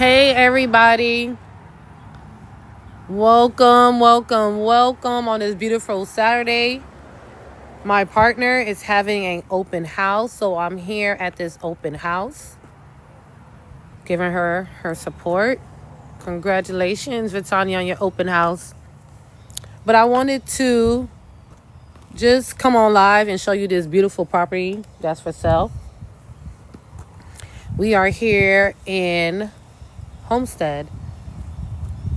Hey everybody, welcome on this beautiful Saturday. My partner is having an open house, so I'm here at this open house, giving her support. Congratulations, Vitania, on your open house. But I wanted to just come on live and show you this beautiful property that's for sale. We are here in Homestead.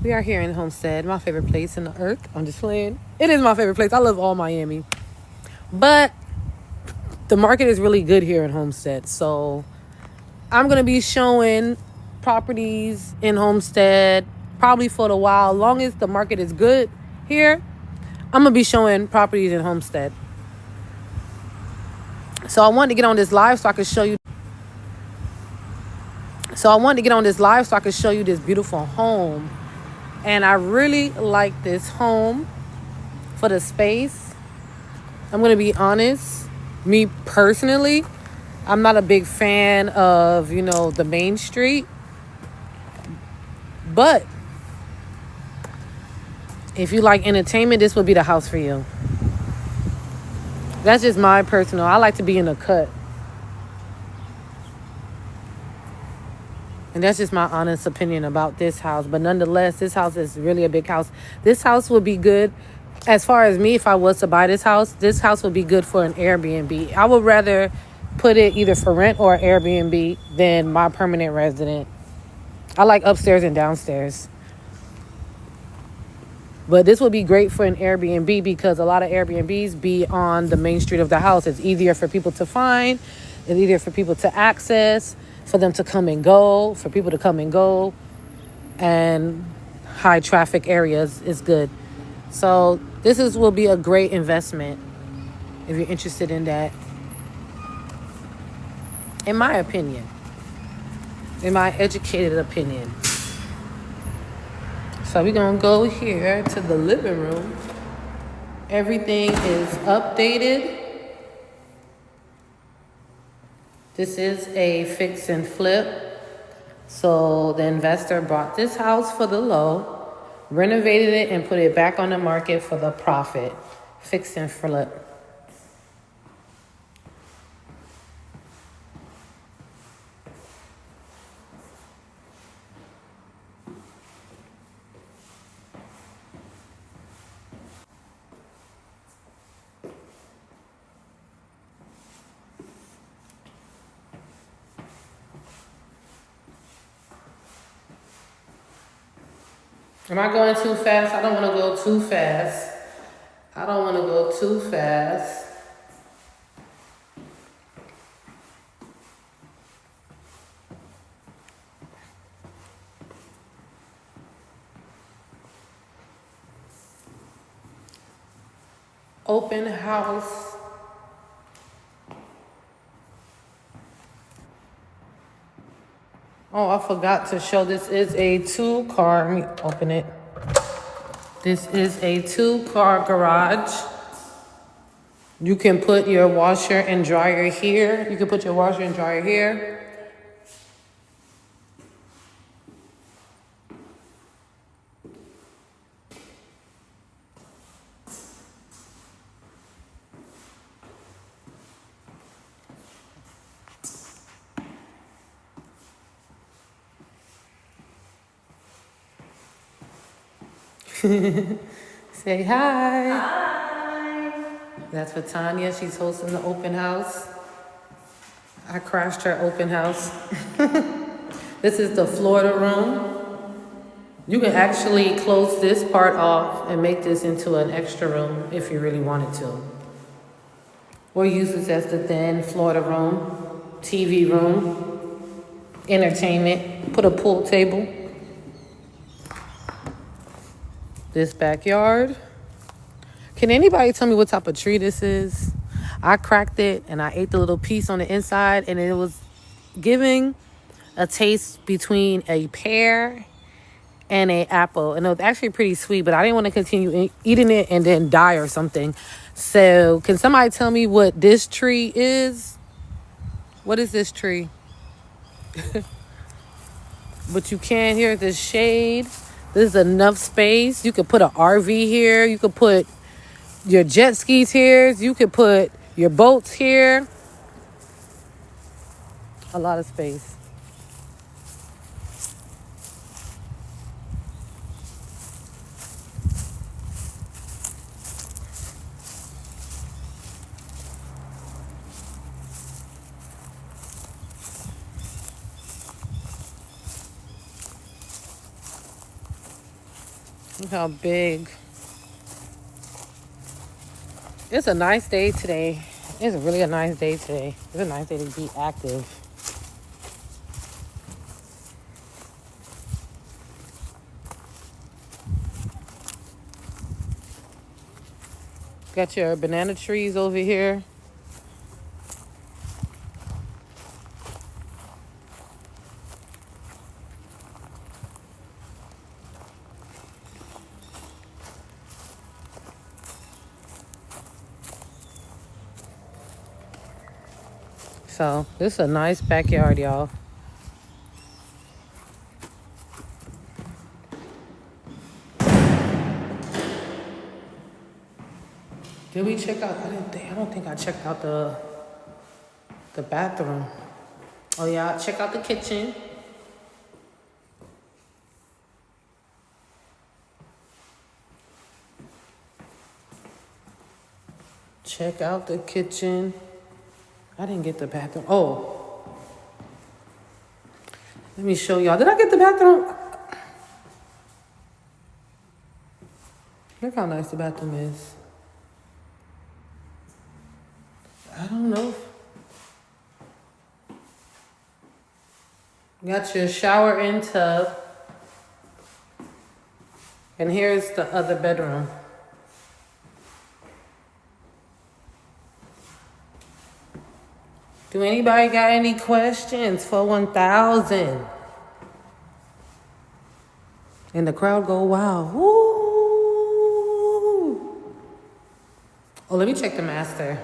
My favorite place in the earth. I'm just playing. It is my favorite place. I love all Miami. But the market is really good here in Homestead. So I'm going to be showing properties in Homestead probably for a while. As long as the market is good here, I'm going to be showing properties in Homestead. So I wanted to get on this live so I could show you. This beautiful home. And I really like this home for the space. I'm going to be honest. Me personally, I'm not a big fan of, the main street. But if you like entertainment, this would be the house for you. That's just my personal. I like to be in the cut. And that's just my honest opinion about this house. But nonetheless, this house is really a big house. This house would be good. As far as me, if I was to buy this house would be good for an Airbnb. I would rather put it either for rent or Airbnb than my permanent resident. I like upstairs and downstairs. But this would be great for an Airbnb because a lot of Airbnbs be on the main street of the house. It's easier for people to find. It's easier for people to access, for them to come and go, for people to come and go. And high traffic areas is good. So this will be a great investment if you're interested in that. In my opinion. In my educated opinion. So we're going to go here to the living room. Everything is updated. This is a fix and flip. So the investor bought this house for the low, renovated it, and put it back on the market for the profit. Fix and flip. Am I going too fast? I don't want to go too fast. Open house. Oh, I forgot to show. This is a 2-car. Let me open it. This is a 2-car garage. You can put your washer and dryer here. Say hi. Hi. That's for Tanya. She's hosting the open house. I crashed her open house. This is the Florida room. You can actually close this part off and make this into an extra room if you really wanted to. Or use this as the then Florida room, TV room, entertainment, put a pool table. This backyard. Can anybody tell me what type of tree this is? I cracked it and I ate the little piece on the inside and it was giving a taste between a pear and an apple. And it was actually pretty sweet, but I didn't want to continue eating it and then die or something. So can somebody tell me what this tree is? What is this tree? but you can't hear the shade. This is enough space. You could put an RV here. You could put your jet skis here. You could put your boats here. A lot of space. Look how big. It's a nice day today. It's really a nice day today. It's a nice day to be active. Got your banana trees over here. So this is a nice backyard, y'all. Did we check out? I don't think I checked out the bathroom. Oh yeah, check out the kitchen. Check out the kitchen. I didn't get the bathroom. Oh, let me show y'all. Did I get the bathroom? Look how nice the bathroom is. I don't know. Got your shower and tub. And here's the other bedroom. Do anybody got any questions for 1,000? And the crowd go, wow. Woo! Oh, let me check the master.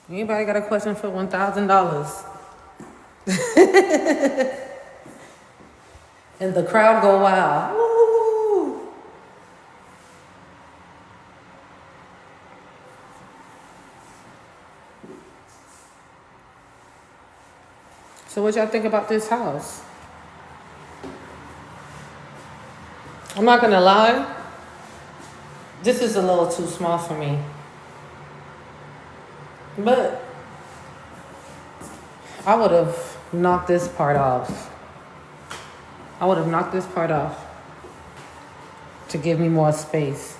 Anybody got a question for $1,000? And the crowd go, wow. Woo! So what y'all think about this house? I'm not gonna lie. This is a little too small for me. But I would have knocked this part off. I would have knocked this part off to give me more space.